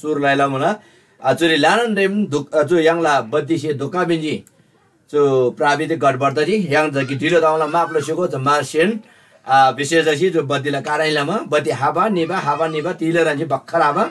sur lai la mula achuri lanan rem achu yangla batti se doka binji जो प्राविधिक गडबडदरी yang जति ढिलो दाउला माप्लो सुको ज मार्सियन विशेष जसी जो बत्तीला काराइलामा बत्ती हावा निबा तिले रंजी बखर हावा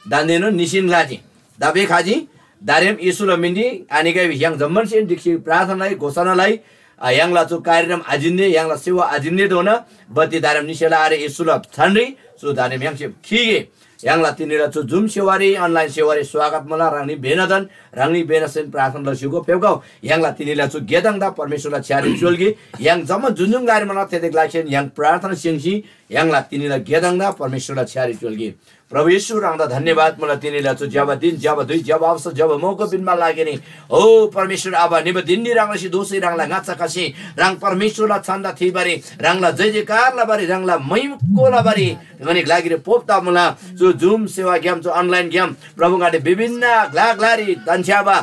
दानेनो निसिन लाजी दाबे खाजी दारेम इसुल मिन्दी आनिकै yang जम्मन सेन दिक्सी प्रार्थनालाई घोषणालाई यangला जो कार्यक्रम आजिन्ने यangला सेवा आजिन्ने दोना बत्ती दारेम निसेला आरे इसुल छन्री सो दारेम yang से खिगे यangला तिनीरा जो जुम सेवारी अनलाइन सेवारी स्वागत मला रानी बेनदन रानी बेनसेन प्रार्थना लसिको पेउगाउ यangला तिनीला जो गेदंगदा परमेश्वरला छ्यारी चोलगी yang जम्म जुन्जुङ गारी मला तेदेक लाक्सेन yang प्रार्थना सिंगसी यangला तिनीला गेदंगदा परमेश्वरला छ्यारी चोलगी प्रभु येशू रांगदा धन्यवाद मला तिनीला जो जब दिन जब दुई जब अवसर जब मौका बिनमा लागेनी ओ परमेश्वर आबा निब दिननी रांगलासी दोषी रांगला गाचा कासी रांग परमेश्वरला छन्दा थिबारी रांगला जय जयकारला बारी रांगला महिमकोला बारी गनिक लागिरे पोप्ता मला जो जुम सेवा गेम जो अनलाइन गेम प्रभु गाडे विभिन्न ग्लागलारी दन्छ्याबा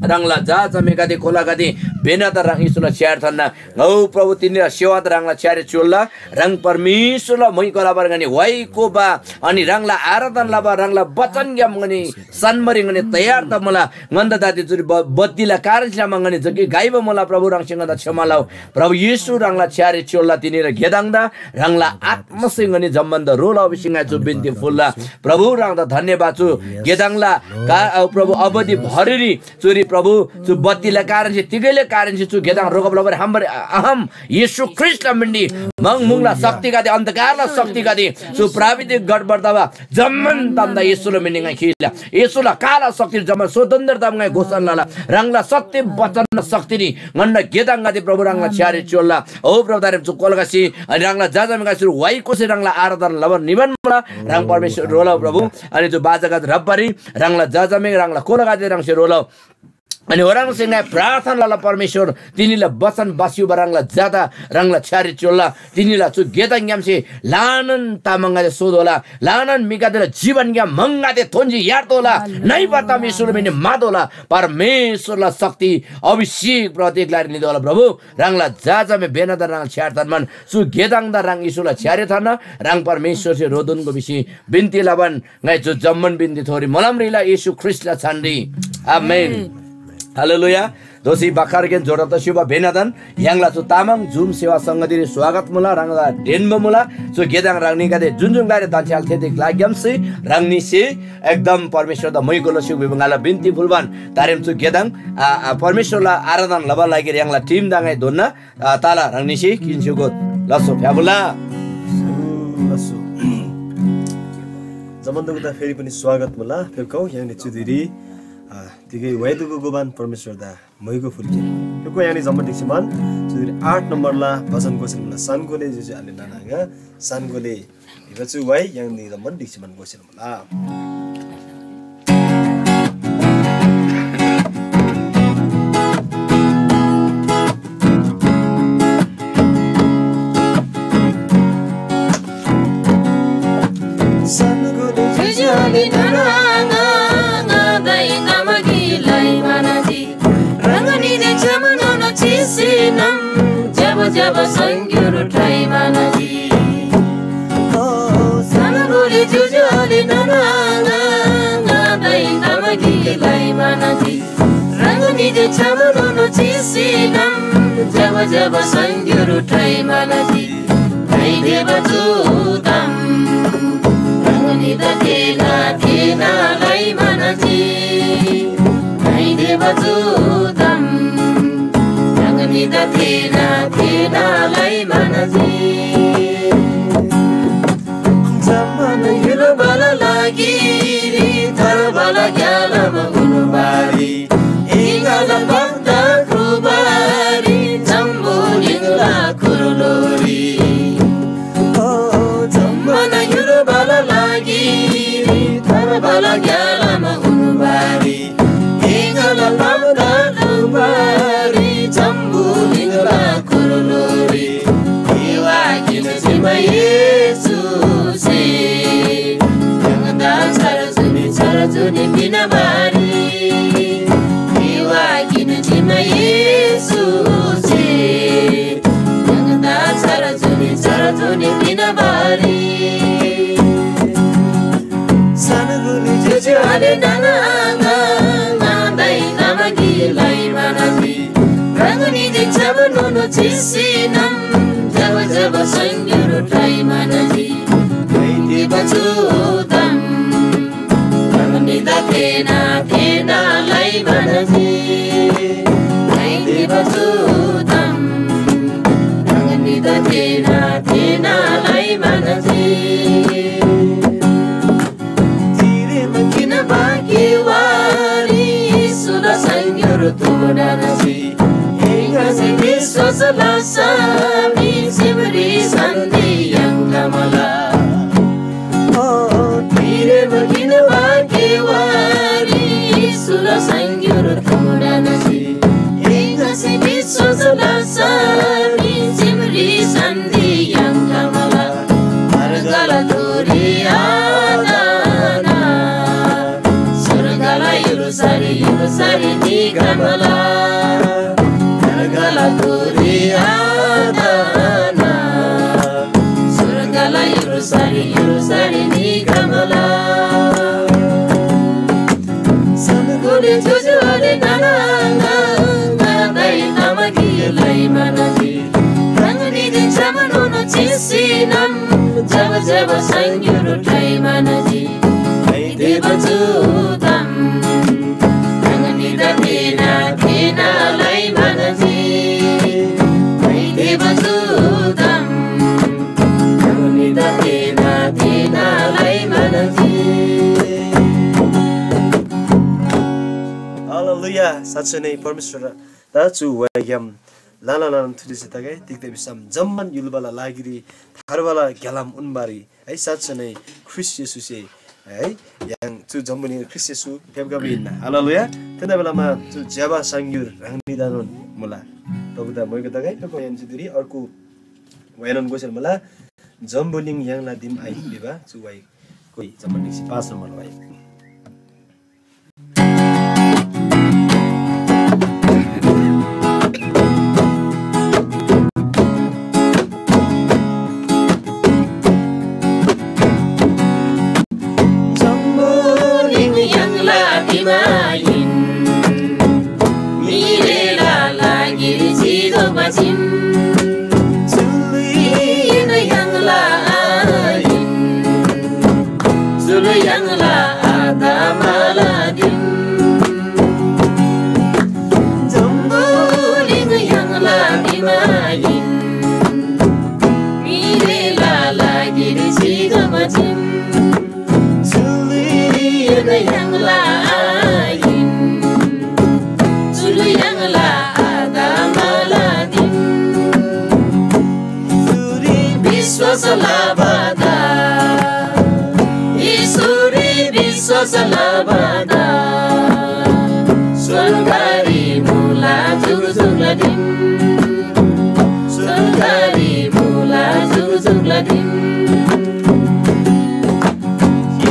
रांगला जा जमेगादे खोलागादे बेनादा रांग इसुला छ्यार थन्ना औ प्रभु तिनीरा सेवा रांगला छ्यारे चोल्ला रांग परमेश्वरला मै कलाबार गनी वाइको बा अनि रांगला आराधन लाबा रांगला वचन ग्याम गनी सनमरि गनी तयार त मला गन्द दाते जुरी बत्तीला कारजला मंगनी जकी गाइब मला प्रभु रांग सिंगदा क्षमालाउ प्रभु येशू रांगला छ्यारे चोल्ला तिनीरा गेदांगदा रांगला आत्मसिंगनी जम्बन्द रोला विसिंगा जो बिन्ती फुल्ला प्रभु रांगदा धन्यवाद छु गेदांगला का प्रभु अवधि भरिरी चोरी प्रभु जो बत्तीला कारण से तिगैले कारण से गेदाङ रोगब लबर हाम्रो अहम येशू ख्रीष्ट मिन्डी मंग मुंगला शक्ति का दे अंधकारला शक्ति का दे सो प्राविधिक गडबडदावा जम्मन तम्दा येशूले मिन्डिङा खिला येशूला काला शक्ति जम्मन स्वतन्त्रता मंगै घोषणाला रंगला सत्य वचन शक्ति नि गण्ड गेदाङ गादे प्रभु रंगला छ्यारे चोल्ला ओ प्रभु दारे चु कोलगासी अनि रंगला जाजामगा सुरु वाइ कोसे रंगला आराधना लबर निबन मला रंग परमेश्वर रोला प्रभु अनि जो बाजागा रब्बारी रंगला जाजामे रंगला कोलगादे रंग से रोला अनि orang singa प्रार्थना ला परमेश्वर तिनीला वचन बासिउ बरंगला ज्यादा रंगला छ्यारी चोल्ला तिनीला चु गेदाङ ग्याम से लानन तामंगा सोदोला लानन मिगादे जीवन ग्याम मंगादे थोंजी यार्तोला नै बता परमेश्वर मिने मादोला परमेश्वरला शक्ति अभिषेक प्रत्येक लारि निदोला प्रभु रंगला जाजा में बेनादा रंग छ्यार तनमन सु गेदाङ दा रंग इसुला छ्यारे थन रंग परमेश्वर से रोदनको बिसी बिन्ती लाबन गाय जो जम्मन बिन्ती थोरी मलमरीला येशू ख्रीष्टला छन्दी आमेन हालेलुया दोषी बाखर के जोडत शिवा बेनादन यंगला चु तामाङ जुम सेवा संगतिले स्वागत मुला रंगला डेन्म मुला चु गेदाङ रांगनी गादे जुनजुङ लारे दान्छाल थे देख लाग्यम से रांगनी से एकदम परमेश्वर द मैगोलो सु बिबंगाला बिन्ती फुलबान तारेम चु गेदाङ परमेश्वरला आराधना लबा लागि यंगला टिम दाङै दोन्न ताला रांगनी से किन्सुको लसो फ्याबुला लसो जमन्दगुदा फेरि पनि स्वागत मुला फेकौ यंगले चुदिरी तिगै वैदुको गोबान परमेश्वर दा मैगो फुल्के त्यो यानी जम्मा दिक्सिमान जुरी 8 नम्बरला भजन क्वेशन मला सानगोले जुजु आले नानागा सानगोले हिबछु वाइ यानी जम्मा दिक्सिमान क्वेशन मला सानगोले जुजु आले नानागा जब संग्युरु ठाइमाना जी सानगोले जुजुले ननागा गादै तमगी लाइमाना जी रंगनी जे छमनो चिसिनम जब संग्युरु ठाइमाना जी गाइदे बजुदम रंगनी द तेना लाइमाना जी गाइदे बजुदम रंगनी द तेना लाइमाना जी जम्मन युलो बल लागि थर बल ग्यालम गुनुबारी इंगल भक्त खुबारी जम्बुलिङला खुरलोरी ओ जम्मन युलो बल लागि थर बल ग्यालम गुनुबारी इंगल भक्त खुबारी जम्बुलिङला खुरलोरी Yesus Yangda sarajuni binabari Iwa kinu jima Yesus Yangda sarajuni binabari Sanaguli Jujuale nalanga Nadai namagi lai manaji Ranguni dikcha banono chisinam Java java sangyuru trai manaji Kaiti bachutam Ranguni da tena lai manaji Kaiti bachutam Ranguni da tena lai manaji Bagiwari sudah sangyur tudanasi hingga sini sosalasa simri sandi yang kamala oh tire begini bagiwari sudah sangyur tudanasi hingga sini sosalasa simri sandi yang kamala hargala duriana Yurusari ni kamala Surgala Turiadana Surgala Yurusari ni kamala Samukule Jujuale nalanga Nadai tamagi lai manaji Ranguni dikcha banono chisinam Java java sangyuru trai manaji Kaiti bachutam Tena lai manaji Kaiti bachutam Ranguni tena lai manaji Hallelujah साँच्चै नै परमेश्वर दाजु वाग्याम लाला लाला थुलिसे तगे तिक्ते बिसम जम्मन युलबला लागिरी थारवाला ग्यालाम उनबारी है साँच्चै नै ख्रिस्ट येशूसे है yang tu जम्मुनी ख्रिस्ट येशू फेबगाबिना हालेलुया त्यता बेलामा tu ज्याबा सांग्युर रांगनी दानन मुला तबुदा मयको तगे तो यान जुदुरी अर्को वयनन गोसेल मुला जम्बुलिङ याङला दिम आइ बिबा चु वाइ कोइ जम्मनी 5 नम्बर वाइ Salabada Isuri Biswa Salabada Surgari Mula Zugladim Surgari Mula Zugladim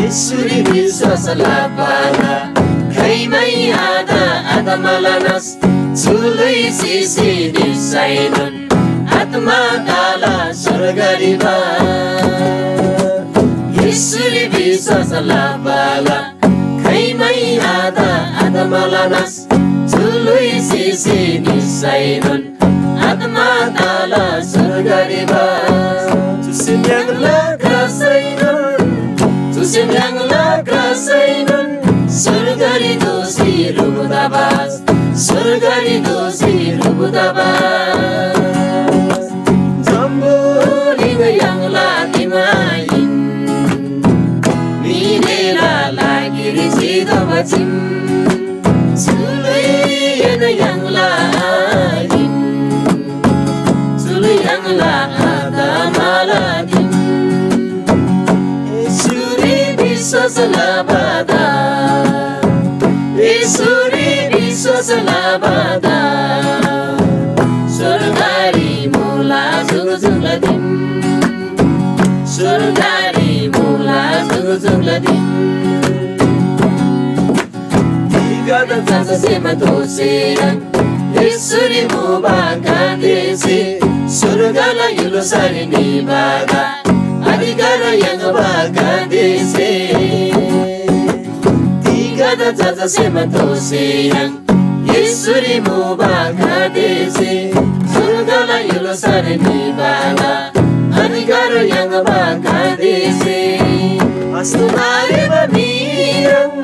Isuri Biswa Salabada Kaimai Ada Malanas Sului Sisi Disainun Atma Kala Surgariba Yesuri Bisa Salabala Kaimai Ada Malanas Tului Sisi Nisainun Atma Kala Surgariba Tusim yang lakrasainun Tusim yang lakrasainun Surgari dosi rubudabas Surgari dosi rubudabas yang lagi main Nirela lagi risito bacim Sului yang lain Sului yang ada maladim Isuri bisa salabada Isuri bisa salabada Surgari mula zugladim Surgari mula zugladim Tiga dan sasa sema tosiran Isuri mubangkan desi Surgala yulusari nibada Adigara yang bagkan desi Igada jaja sema tosirang Yesuri mubaka desi Surgala yulo sare nibala Adhikara yang baka desi Astunare bamirang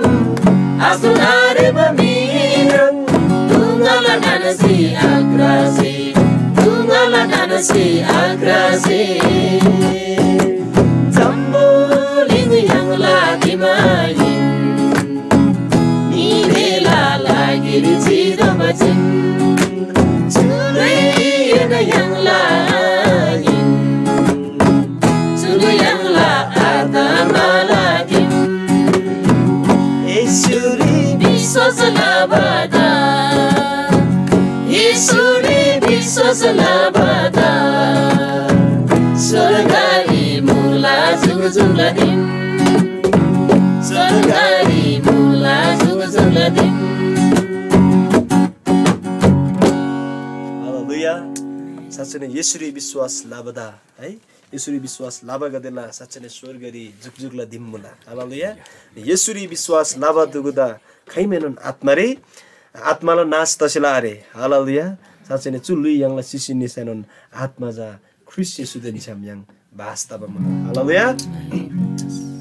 Astunare bamirang Tungala nanasi agrasi Tungala nanasi agrasi Jambuling yang lagi main Nirela lagi di Cidamacin Cului yang lain Cului yang ada malakin Yesuri bisa selabada Yesuri bisa selabada Surgari mula juga dim Surgari mula juga dim हालेलुया साँच्चै नै यसरी विश्वास लाभदा है यसरी विश्वास लाभा गदेला साँच्चै नै स्वर्गरी जुगजुगला दिम्मुला हालेलुया यसरी विश्वास लाभा दुगुदा खैमेनन आत्मारे आत्माला नाश तसेला अरे हालेलुया साँच्चै नै चुल्लु यांला सिसिनि सानन आत्मा जा ख्रिस्ट येशूदेनि छाम yang वास्तवमा मुला हालेलुया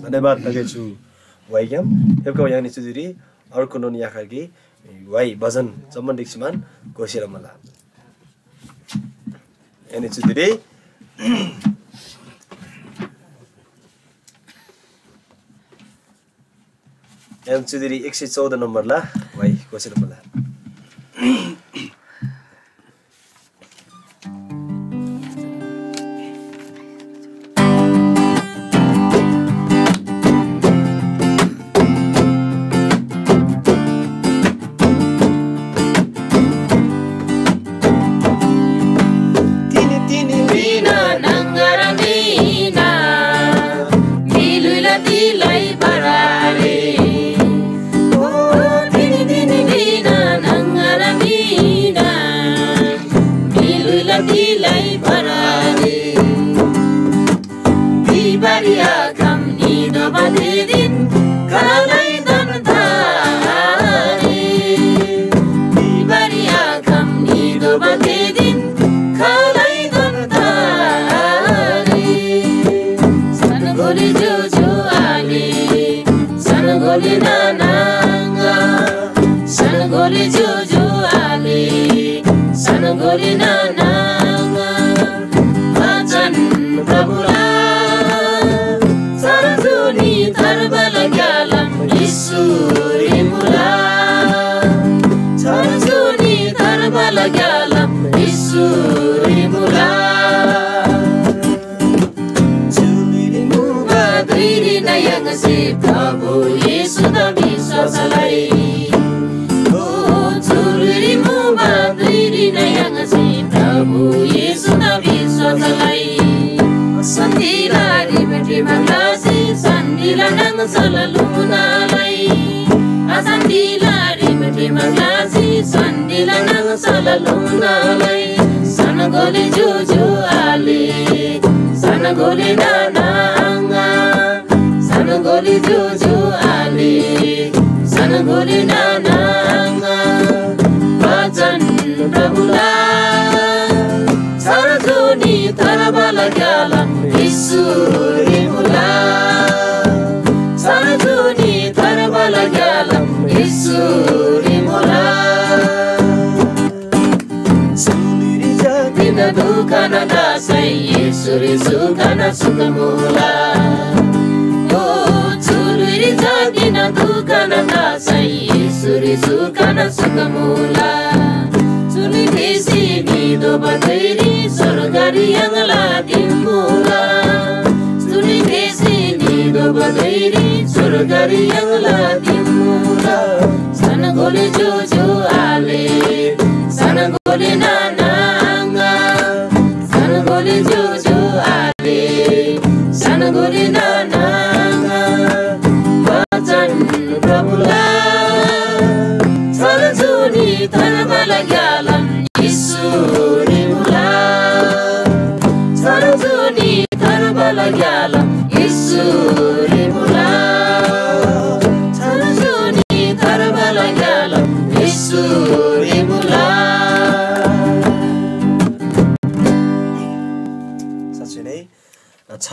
धन्यवाद लगेछु वाइगम हेबको yang निचुदिरी अर्को नन याखरगी वाइ भजन सम्बन्धी छिमान कोसेर मला and it's today and today 114 number ला भाइ कोसेर मला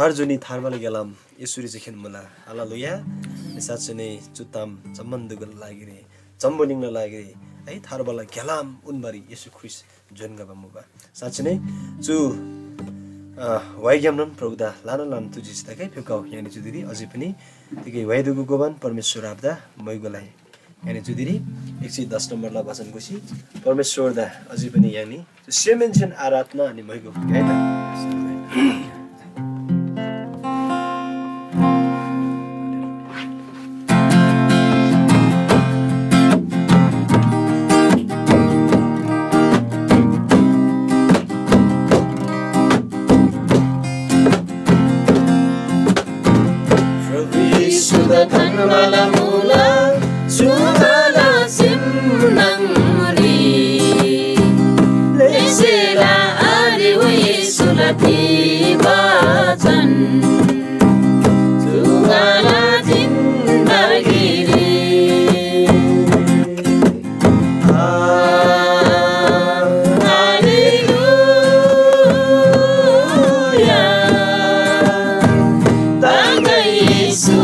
थार जुनी थारबाला गेलाम यसुरी चाहिँ मला हालेलुया साँच्चै नै जुत्ताम जम्मन्दुगल लागिरे जम्बोलिङ लागिरे है थारबाला गेलाम उनबारी यसु ख्रिस्ट जोनगा मुबा साँच्चै नै जु वाइग्यामन प्रभुदा लाना लान तुजिस तकै फेकाउ यानी जुदिरी अझै पनि तिकै वाइदुगु गोबान परमेश्वर आबदा मैगोलाई यानी जुदिरी 110 नम्बरला वचन कोसी परमेश्वर दा अझै पनि यानी सेमेन्सन आराधना अनि मैगो है त Kanwala mula sumala simnangri lesela ariwa yesula tibacan sumala jindagiri haleluya tangga yesu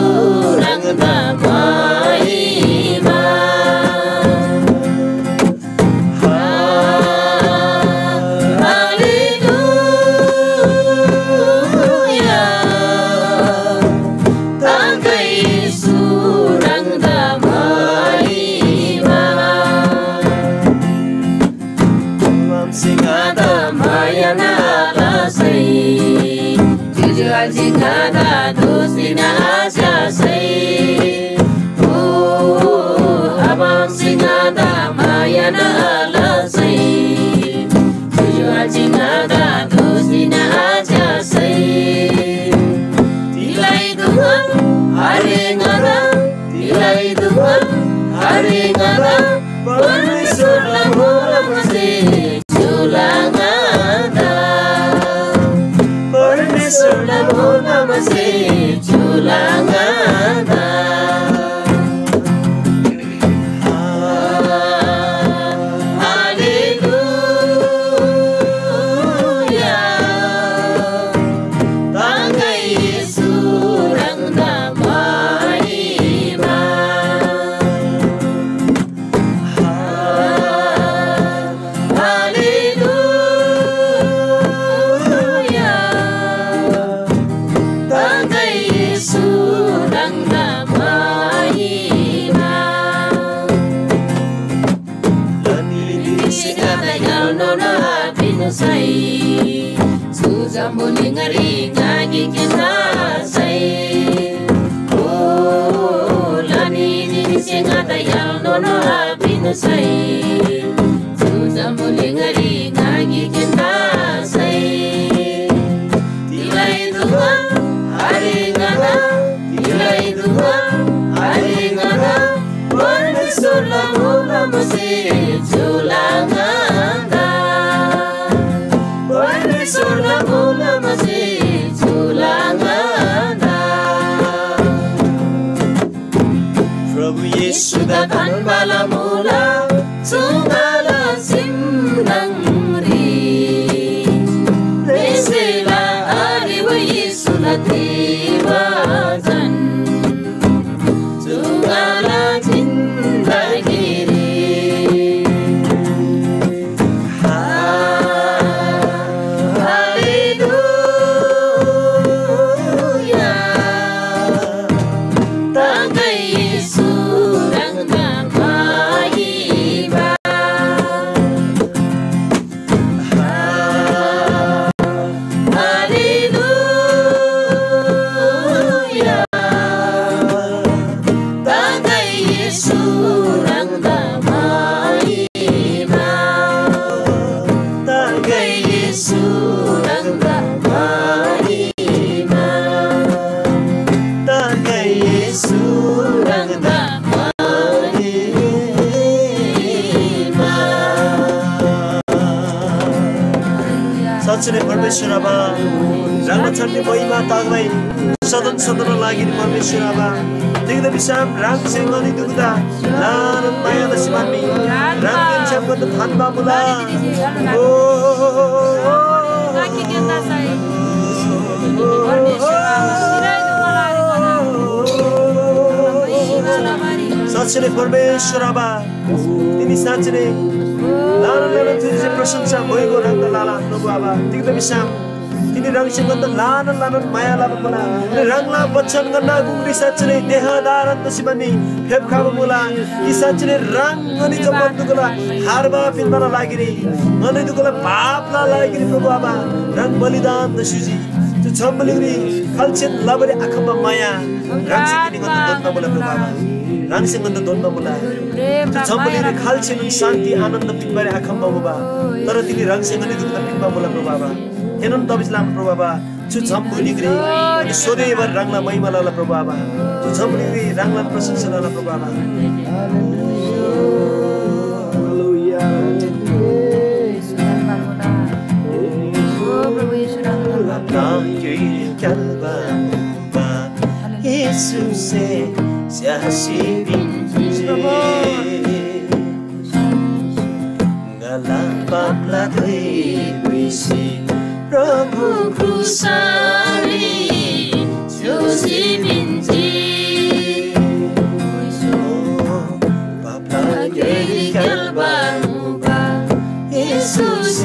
Jika dusina aja say, oh abang singada mayana ala say. Jika dusina aja say, tilai Tuhan hari ngada, tilai Tuhan hari ngada, permisur lamulah masih julangada. Permisur lamulah masih julangada. Haleluya, tangga Yesu rang damai Haleluya, tangga Yesu rang damai Sikata yal nona pinusai Suzambuli ngari ngagi kita say Oh lani dini sikata yal nona pinusai Suzambuli ngari ngagi kita say Tilai Tuhan hari ngada Tilai Tuhan hari ngada Permisur lamulah masih julangada. Permisur lamulah masih julangada. प्रभु येशू Sudakan bala mula sungala simnangri Resela ariwa Yesu latibajan Sungala jindagiri Haleluya, tangga Yesu rang damai Haleluya, tangga Yesu rang damai Tangga Yesu rang damai tangga Yesu rang damai साँच्चै नै परमेश्वर आबा राम्रा छन्ने महिमा तागलाई सदन सदन लागि परमेश्वर आबा देख्दा विश्राम राम सिंहले दुख्दा लान मायाले सिमामी राम छाप गर्न थान्बा मुला ओ साँच्चै नै परमेश्वर आबा तिमी साँच्चै नै लालन लालन तुझे प्रशंसा भएको रंग लाला प्रभु आबा तिमीले विश्राम तिनी रंगसँग त लालन लालन माया लाभ मला रंगला बच्चन गन्ना गुंगरी साँच्चै नै देहदार तसिबनी फेप खाब मला कि साँच्चै नै रंग अनि जपत दुगला हारबा फिल्ममा लागिरी अनि दुगला पापला लागिरी प्रभु आबा रंग बलिदान दसुजी त्यो छम्बलिरी खल्छेन लबरे आँखामा माया रंगसित तिनी गन्ना दोन्ना मला प्रभु आबा रंगसित गन्ना दोन्ना मला त्यो छम्बलिरी खल्छेन शान्ति आनन्द पिम्बारे आँखामा बाबा तर तिनी रंगसित गन्ना दुगला पिम्बा मला प्रभु आबा हेनन तबिसलाम प्रभु आबा छु छम्बलिरी अनि सोदेवर रंगला महिमाला प्रभु आबा छु छम्बलिरी रंगला प्रशंसाला प्रभु आबा Jesus se arrepende Galapap la tribisi Prabhu Kusari Josi Binti Papla Agri Kalbanuba Jesus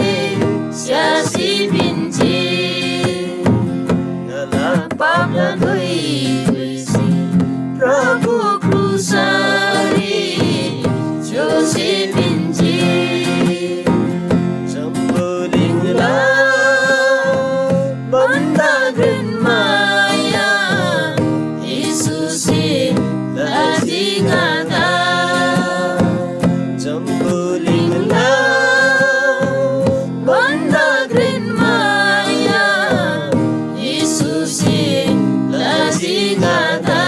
Siasi Binti Galapap la tribisi Prabhu Kusari Josi Binti Jambolingla Bandagrin Maya Isusi Lazingada Jambolingla Bandagrin Maya Isusi Lazingada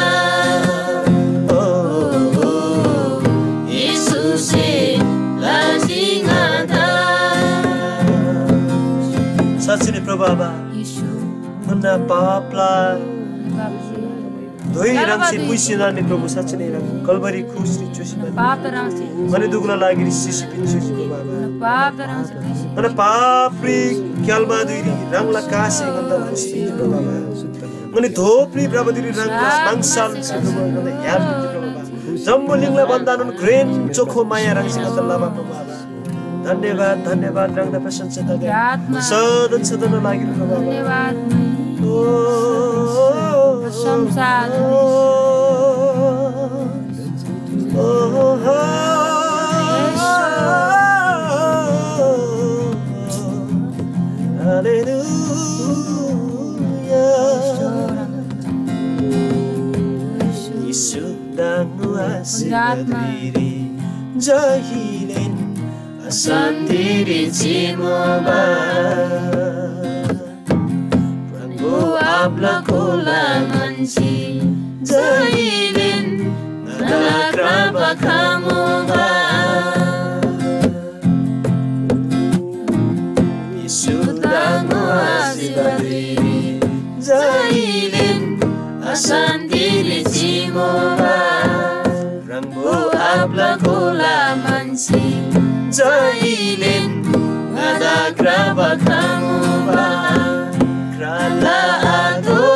Isusi Lazingada साँच्चै प्रभु आबा मन्ना पापला धोइ रंगसे पुइसिना नि प्रभु साँच्चै नै कलवरी खुसरी चुसिना मने दुगला लागि सिसी पिन्छु प्रभु आबा मने पापरी क्यालमा दुइरी रंगला कासे गन्दा खुसी प्रभु आबा मने धोप्री प्रभु दुइरी रंगला मांगसाल प्रभु गन्दा याद प्रभु आबा जम्बुलिङला बन्दानुन ग्रेन चोखो माया रंगसे गन्दा लामा प्रभु आबा धन्यवाद धन्यवाद रंगदा प्रशंसा तगे सदन सदन लागि प्रभु आबा धन्यवाद ओ प्रशंसा Yesu danu asidiri jahilin Sandiri Cimoba Prabu Abla Kula Manci Jahilin Nadakraba Kamoba Yesu Danu Asidiri Jahilin Sandiri Cimoba Prabu Abla Kula Manci Jahilin Nadakraba Kamoba Krala Ado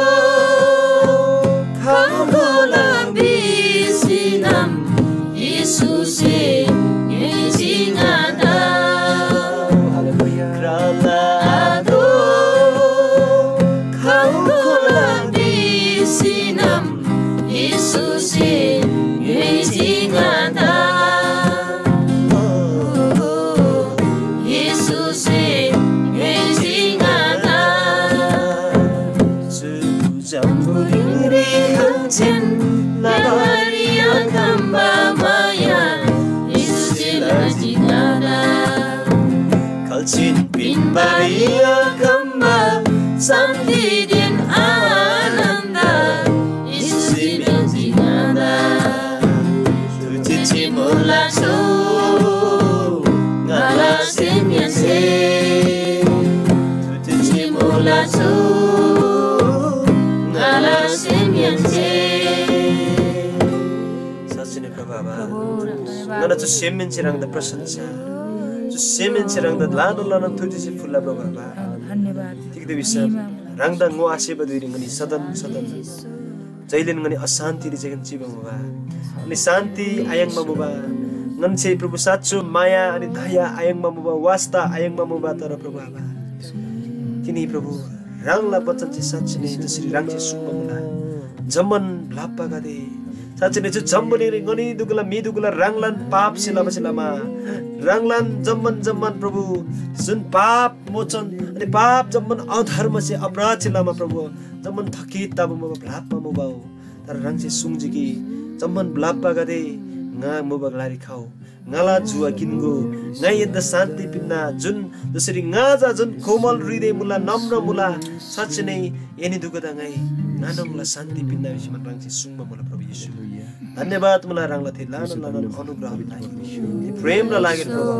Kamola Bisinam Yesusi Nyezingada Krala Ado Kamola Bisinam Yesusi Nyezingada Kalcin Maria Kamba Sandidin Ananda Isusi Benjiganda Tuti Mula So Ngala Semyan Se Tuti Mula So Ngala Semyan Se Satsine Prabhava Ngana to Semyan Chirang the Prasansa Semen cirang dan lano lano tujuh si fulla Prabhava. धन्यवाद Tik de bisa rangda ngo aseba diri ngani sadan jailen ngani अशान्ति रिजेगन जीवन मुबा अनि शान्ति आयङमा मुबा नन्छे प्रभु साच्चो माया अनि दया आयङमा मुबा वास्ता आयङमा मुबा तर प्रभु आबा किनी प्रभु राङला बच्चन चाहिँ साच्चै नै जसरी राङ चाहिँ सुम्म मुला जम्मन लाप्पा गदे साच्चै नै जम्मने गनी दुगला मी दुगला राङलान पाप सिलामा राङलान जम्मन प्रभु जुन पाप मोचन अनि पाप जम्मन अधर्म चाहिँ अपराध सिलामा प्रभु जम्मन थकित ताबु म ब्लाप्पा मुबाओ तर राङ चाहिँ सुङजिकी जम्मन ब्लाप्पा गदे nga mubag lari khau ngala जुवा किनको ngai यन्द शान्ति पिन्ना जुन जसरी ngaja जुन कोमल हृदय मुला नम्र मुला साच्चै नै एनी दुगदा ngai नानमला शान्ति पिन्ना विषयमा राङसी सुङमा मुला प्रभु येशू धन्यवाद मुला राङला थे लान अनुग्रह लागि प्रेम र लागि प्रभु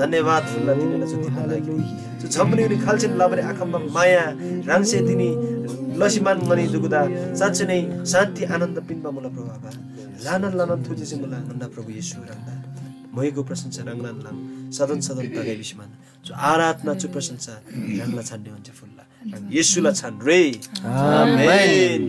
धन्यवाद फुल्ला दिनेला जति लागि जो छम्बनी खालछिन लाबरे आखम्बा माया राङसे दिनी लसिमान मनि दुगदा साच्चै नै शान्ति आनन्द पिन्बा मुला प्रभु बाबा लानन थुजेसे मुला नन्दा प्रभु येशू राङदा मयको प्रशंसा राङलान लाङ सदन तगै विषमान जो आराधना जो प्रशंसा राङला छान्ने हुन्छ फुल्ला येशूला छान रे आमेन।